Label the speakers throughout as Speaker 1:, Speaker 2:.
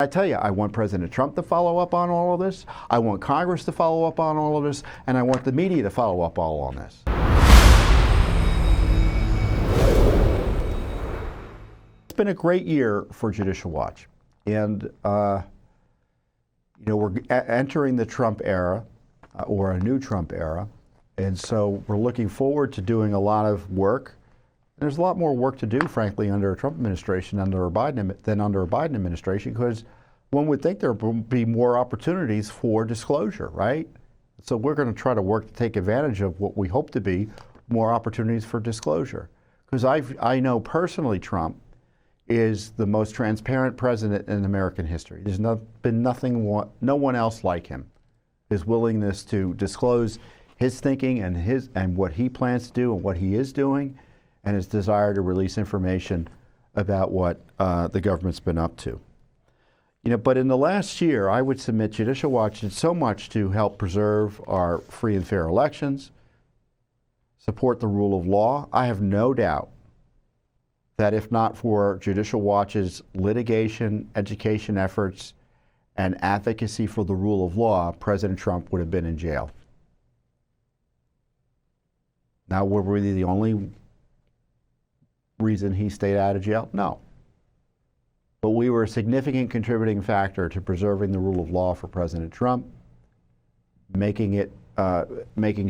Speaker 1: I tell you, I want President Trump to follow up on all of this. I want Congress to follow up on all of this. And I want the media to follow up all on this. It's been a great year for Judicial Watch. And, we're entering the Trump era, or a new Trump era. And so we're looking forward to doing a lot of work. There's a lot more work to do, frankly, under a Trump administration than under a Biden administration, because one would think there would be more opportunities for disclosure, right? So we're going to try to work to take advantage of what we hope to be more opportunities for disclosure. Because I know personally Trump is the most transparent president in American history. There's been no one else like him. His willingness to disclose his thinking and what he plans to do and what he is doing, and his desire to release information about what the government's been up to. But in the last year, I would submit Judicial Watch did so much to help preserve our free and fair elections, support the rule of law. I have no doubt that if not for Judicial Watch's litigation, education efforts, and advocacy for the rule of law, President Trump would have been in jail. Now, were we the only reason he stayed out of jail? No. But we were a significant contributing factor to preserving the rule of law for President Trump, making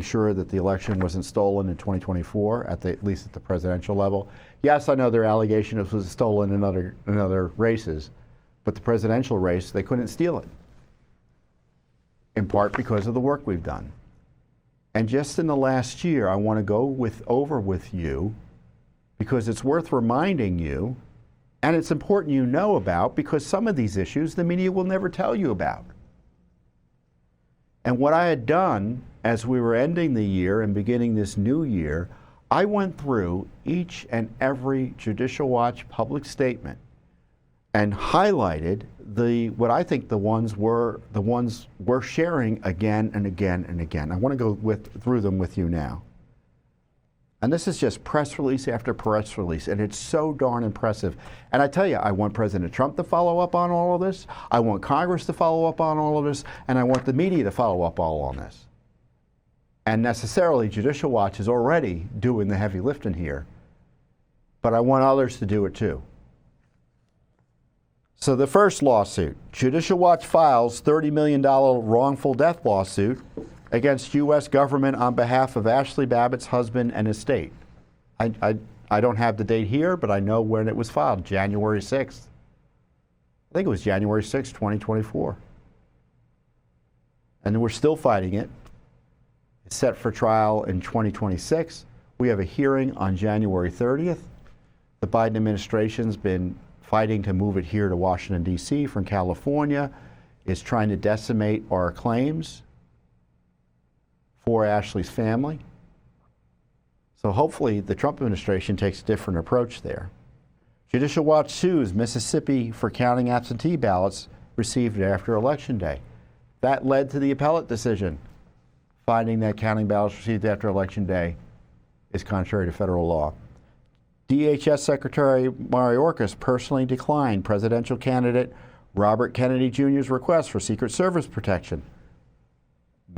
Speaker 1: sure that the election wasn't stolen in 2024, at least at the presidential level. Yes, I know their allegation it was stolen in other races, but the presidential race, they couldn't steal it, in part because of the work we've done. And just in the last year, I want to go over with you, because it's worth reminding you, and it's important you know about, because some of these issues the media will never tell you about. And what I had done as we were ending the year and beginning this new year, I went through each and every Judicial Watch public statement and highlighted what I think the ones we're sharing again and again and again. I want to go through them with you now. And this is just press release after press release, and it's so darn impressive. And I tell you, I want President Trump to follow up on all of this. I want Congress to follow up on all of this, and I want the media to follow up all on this. And necessarily, Judicial Watch is already doing the heavy lifting here, but I want others to do it too. So the first lawsuit, Judicial Watch files $30 million wrongful death lawsuit against U.S. government on behalf of Ashli Babbitt's husband and estate. I don't have the date here, but I know when it was filed, January 6th. I think it was January 6th, 2024. And we're still fighting it. It's set for trial in 2026. We have a hearing on January 30th. The Biden administration's been fighting to move it here to Washington, D.C. from California. It's trying to decimate our claims for Ashli's family. So hopefully the Trump administration takes a different approach there. Judicial Watch sues Mississippi for counting absentee ballots received after Election Day. That led to the appellate decision, finding that counting ballots received after Election Day is contrary to federal law. DHS Secretary Mayorkas personally declined presidential candidate Robert Kennedy Jr.'s request for Secret Service protection.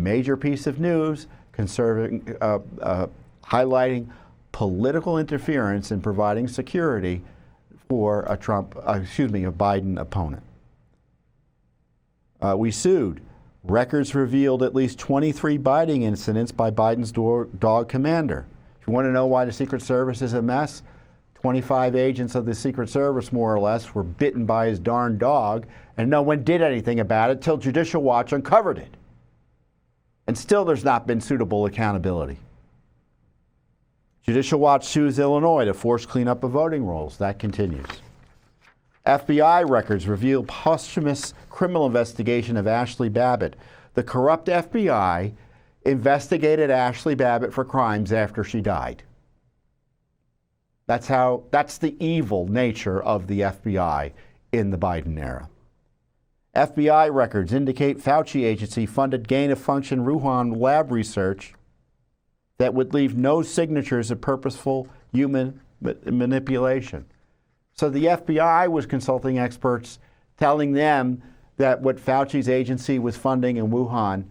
Speaker 1: Major piece of news highlighting political interference in providing security for a Biden opponent. We sued. Records revealed at least 23 biting incidents by Biden's dog commander. If you want to know why the Secret Service is a mess, 25 agents of the Secret Service, more or less, were bitten by his darn dog, and no one did anything about it till Judicial Watch uncovered it. And still there's not been suitable accountability. Judicial Watch sues Illinois to force cleanup of voting rolls. That continues. FBI records reveal posthumous criminal investigation of Ashli Babbitt. The corrupt FBI investigated Ashli Babbitt for crimes after she died. That's the evil nature of the FBI in the Biden era. FBI records indicate Fauci agency funded gain-of-function Wuhan lab research that would leave no signatures of purposeful human manipulation. So the FBI was consulting experts telling them that what Fauci's agency was funding in Wuhan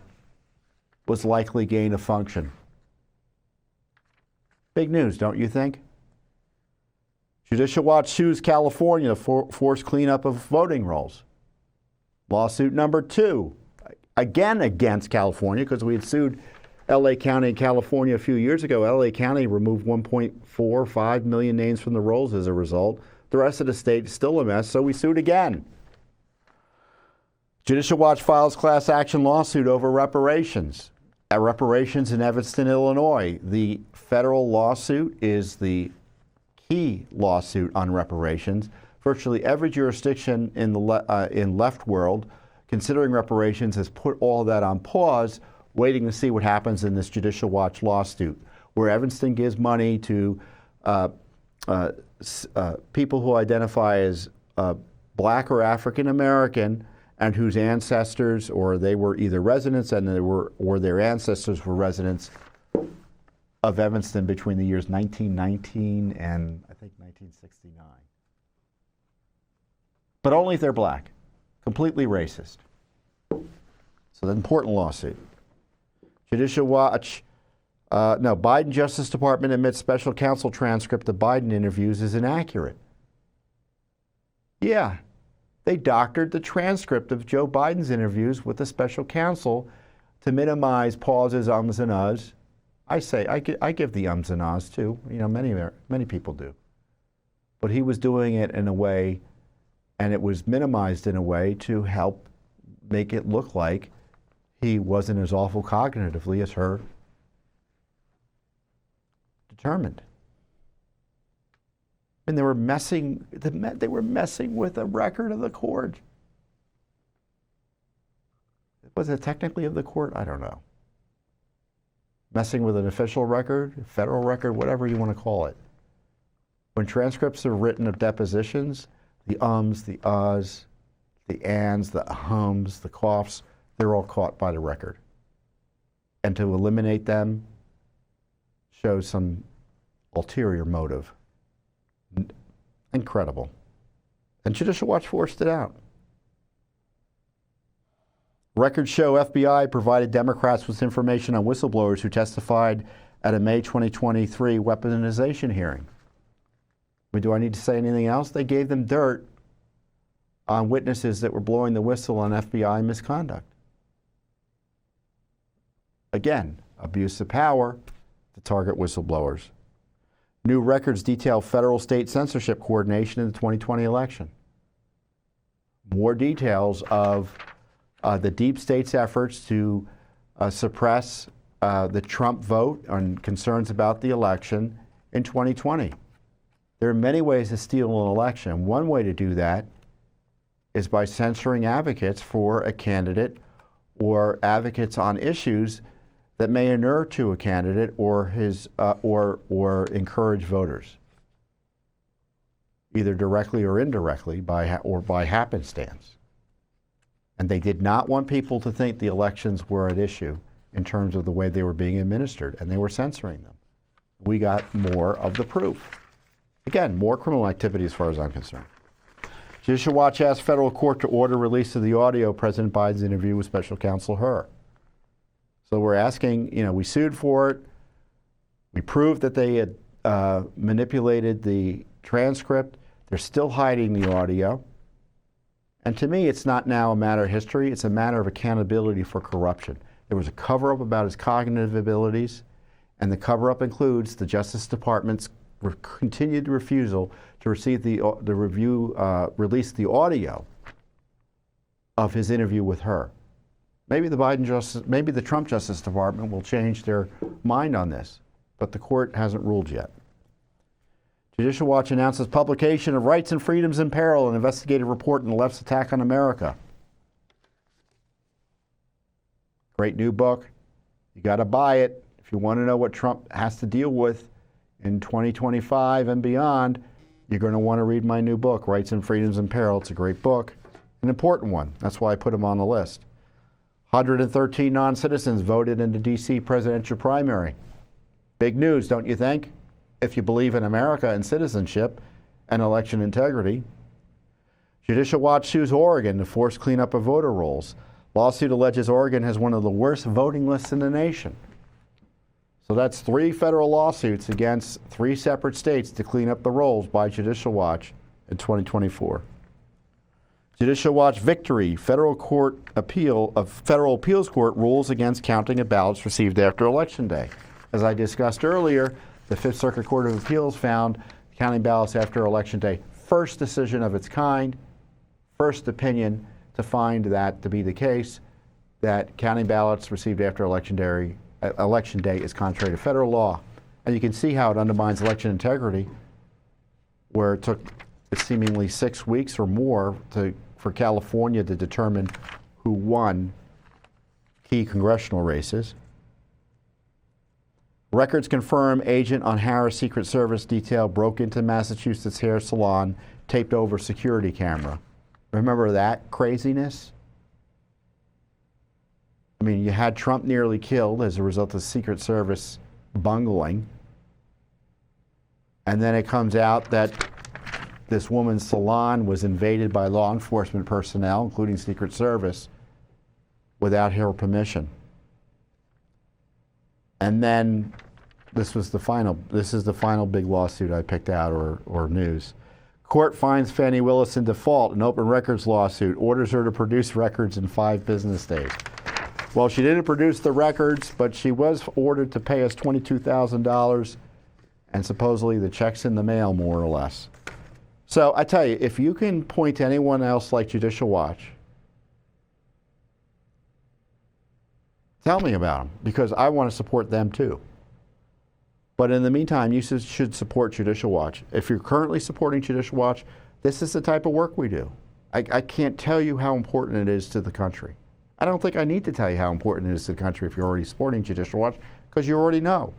Speaker 1: was likely gain of function. Big news, don't you think? Judicial Watch sues California to force cleanup of voting rolls. Lawsuit number 2, again against California, because we had sued LA County and California a few years ago. LA County removed 1.45 million names from the rolls as a result. The rest of the state is still a mess, so we sued again. Judicial Watch files class action lawsuit over reparations. Reparations in Evanston, Illinois. The federal lawsuit is the key lawsuit on reparations. Virtually every jurisdiction in the in left world considering reparations has put all of that on pause, waiting to see what happens in this Judicial Watch lawsuit, where Evanston gives money to people who identify as black or African American and whose ancestors, or they were either residents or their ancestors were residents of Evanston between the years 1919 and I think 1969. But only if they're black. Completely racist. So the important lawsuit. Judicial Watch, Biden Justice Department admits special counsel transcript of Biden interviews is inaccurate. Yeah, they doctored the transcript of Joe Biden's interviews with the special counsel to minimize pauses, ums, and uhs. I give the ums and ahs too. You know, many people do. But he was doing it in a way, and it was minimized in a way to help make it look like he wasn't as awful cognitively as her determined. And they were messing with a record of the court. Was it technically of the court? I don't know. Messing with an official record, federal record, whatever you want to call it. When transcripts are written of depositions, the ums, the ahs, the ands, the hums, the coughs, they're all caught by the record. And to eliminate them shows some ulterior motive. Incredible. And Judicial Watch forced it out. Records show FBI provided Democrats with information on whistleblowers who testified at a May 2023 weaponization hearing. Do I need to say anything else? They gave them dirt on witnesses that were blowing the whistle on FBI misconduct. Again, abuse of power to target whistleblowers. New records detail federal state censorship coordination in the 2020 election. More details of the deep state's efforts to suppress the Trump vote and concerns about the election in 2020. There are many ways to steal an election. One way to do that is by censoring advocates for a candidate or advocates on issues that may inure to a candidate or his or encourage voters, either directly or indirectly by happenstance. And they did not want people to think the elections were at issue in terms of the way they were being administered, and they were censoring them. We got more of the proof. Again, more criminal activity as far as I'm concerned. Judicial Watch asked federal court to order release of the audio of President Biden's interview with special counsel Hur. So we're asking, we sued for it. We proved that they had manipulated the transcript. They're still hiding the audio. And to me, it's not now a matter of history. It's a matter of accountability for corruption. There was a cover-up about his cognitive abilities, and the cover-up includes the Justice Department's continued refusal to receive release the audio of his interview with her. Maybe the Trump Justice Department will change their mind on this, but the court hasn't ruled yet. Judicial Watch announces publication of Rights and Freedoms in Peril, an investigative report on the left's attack on America. Great new book. You got to buy it if you want to know what Trump has to deal with in 2025 and beyond. You're going to want to read my new book, Rights and Freedoms in Peril. It's a great book, an important one. That's why I put him on the list. 113 non-citizens voted in the D.C. presidential primary. Big news, don't you think? If you believe in America and citizenship and election integrity. Judicial Watch sues Oregon to force cleanup of voter rolls. Lawsuit alleges Oregon has one of the worst voting lists in the nation. So that's 3 federal lawsuits against 3 separate states to clean up the rolls by Judicial Watch in 2024. Judicial Watch victory. Federal appeals court rules against counting of ballots received after Election Day. As I discussed earlier, the Fifth Circuit Court of Appeals found counting ballots after Election Day, first decision of its kind, first opinion to find that to be the case, that counting ballots received after Election Day is contrary to federal law. And you can see how it undermines election integrity, where it took seemingly 6 weeks or more for California to determine who won key congressional races. Records confirm agent on Harris Secret Service detail broke into Massachusetts hair salon, taped over security camera. Remember that craziness? I mean, you had Trump nearly killed as a result of Secret Service bungling. And then it comes out that this woman's salon was invaded by law enforcement personnel, including Secret Service, without her permission. And then this is the final big lawsuit I picked out, or news. Court finds Fani Willis in default in open records lawsuit, orders her to produce records in 5 business days. Well, she didn't produce the records, but she was ordered to pay us $22,000, and supposedly the check's in the mail, more or less. So I tell you, if you can point to anyone else like Judicial Watch, tell me about them, because I want to support them too. But in the meantime, you should support Judicial Watch. If you're currently supporting Judicial Watch, this is the type of work we do. I can't tell you how important it is to the country. I don't think I need to tell you how important it is to the country if you're already supporting Judicial Watch, because you already know.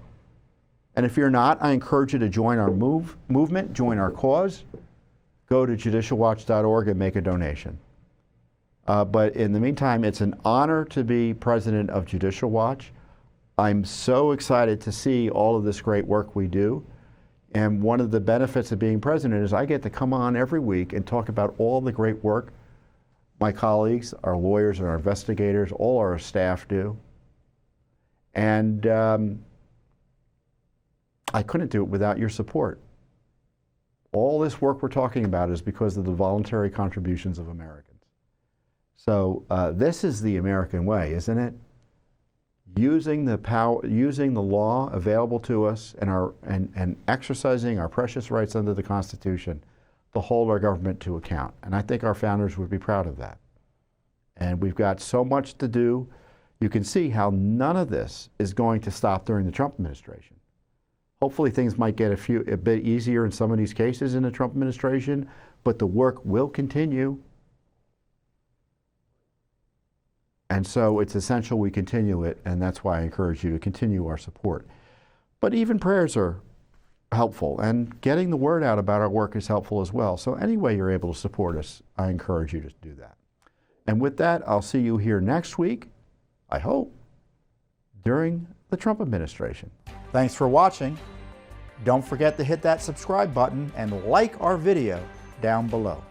Speaker 1: And if you're not, I encourage you to join our movement, join our cause. Go to judicialwatch.org and make a donation. But in the meantime, it's an honor to be president of Judicial Watch. I'm so excited to see all of this great work we do. And one of the benefits of being president is I get to come on every week and talk about all the great work my colleagues, our lawyers and our investigators, all our staff do. And I couldn't do it without your support. All this work we're talking about is because of the voluntary contributions of Americans. So this is the American way, isn't it? Using the power, using the law available to us, and exercising our precious rights under the Constitution to hold our government to account. And I think our founders would be proud of that. And we've got so much to do. You can see how none of this is going to stop during the Trump administration. Hopefully things might get a bit easier in some of these cases in the Trump administration, but the work will continue. And so it's essential we continue it, and that's why I encourage you to continue our support. But even prayers are helpful, and getting the word out about our work is helpful as well. So any way you're able to support us, I encourage you to do that. And with that, I'll see you here next week, I hope, during the Trump administration. Thanks for watching. Don't forget to hit that subscribe button and like our video down below.